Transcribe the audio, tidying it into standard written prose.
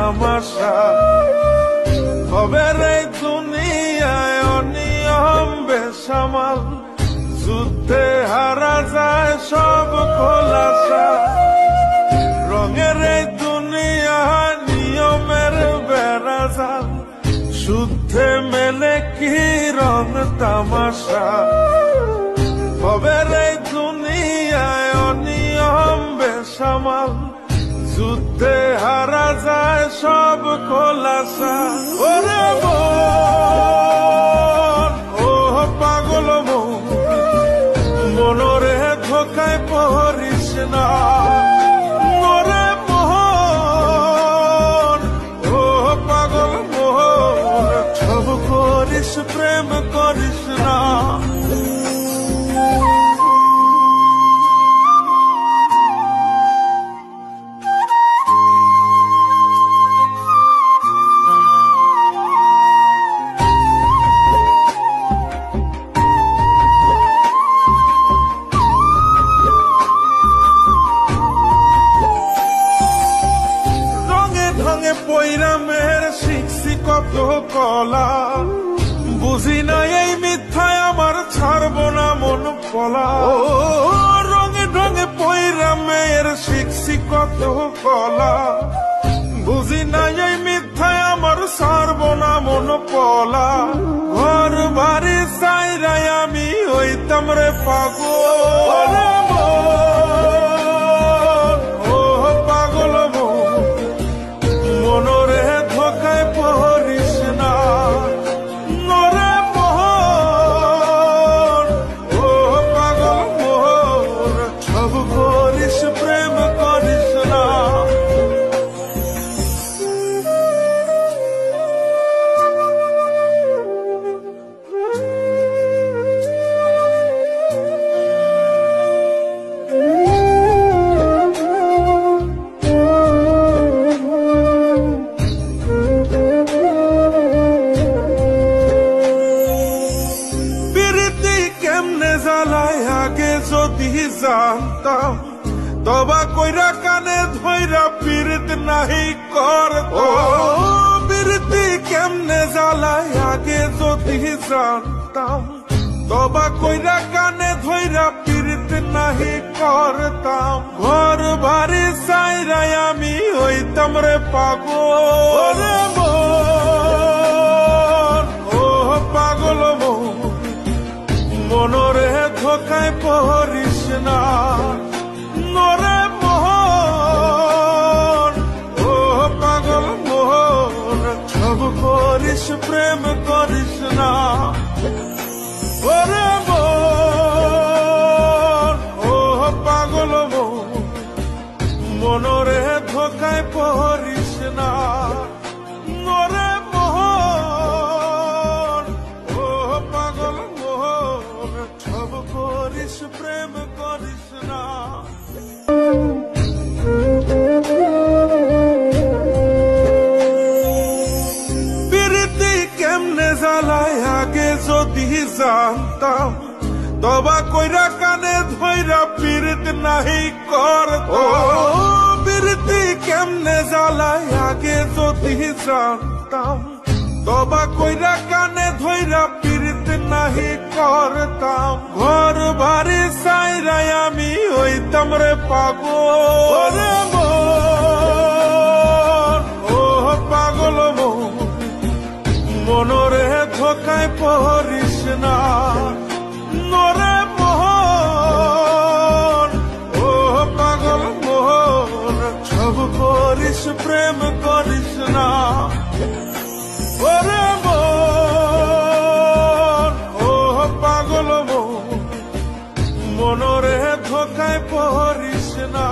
তামাশা। খবর এই দুনিয়ায় অনিয়ম বেসামাল, যুদ্ধে হারা যায় সব খোলাসা। রঙের এই দুনিয়া নিয়মের বেড়াজাল, শুদ্ধে মেলে কি রং তামাশা। খবর এই দুনিয়ায় অনিয়ম বেসামাল, যুদ্ধে হারা যায় সব খোলাসা। ওরে মন, ও পাগল মন, মনরে ধোকায় পড়িস না। ওরে মন, ও পাগল মন, সব করিস প্রেম করিস না। পৈরামের শিখছি কত কলা, বুঝি না এই মিথ্যায় আমার ছাড়বো না মন পলা। রঙে ঢঙে পৈরামের শিখছি কত কলা, বুঝি না এই মিথ্যায় আমার ছাড়বো না মন পলা। ঘর বাড়ি চাইরাই আমি হইতাম রে পাগল। মনরে ধোকায় পড়িস না। নরে মোহন, ও পাগল মোহন, সব করিস প্রেম করিস না। আগে যদি জানতাম, তবা কইরা কানে ধইরা পীড়িত নাহি করতাম। পীড়িতি কেমনে জ্বালায় আগে যদি জানতাম, তবা কইরা কানে ধইরা পীড়িত নাহি করতাম। ঘর বাড়ি চাইরাই আমি হইতাম রে পাগল। ও পাগল মন, মনরে ধোকায় পড়িস না। নরে মোহন, ও পাগল মোহন, সব করিস প্রেম করিস না। ওরে মন, ও পাগল মন, মনরে ধোকায় পড়িস না। নরে মোহন, ও পাগল মোহন, সব করিস প্রেম করিস না। পীড়িতি কেমনে জ্বালায় আগে যদি জানতাম, তবা কইরা কানে ধইরা পীড়িত নাহি করতাম। পীড়িতি কেমনে জ্বালায় আগে যদি জানতাম, তবা কইরা কানে ধইরা পীড়িত নাহি করতাম। ঘর বাড়ি চাইরাই আমি হইতাম রে পাগল। ও পাগল মন, মনরে ধোকায় পড়িস না। নরে মোহন, ও পাগল মোহন, সব করিস প্রেম করিস না। ওরে মন, ও পাগল মন, মনরে ধোকায় পড়িস না।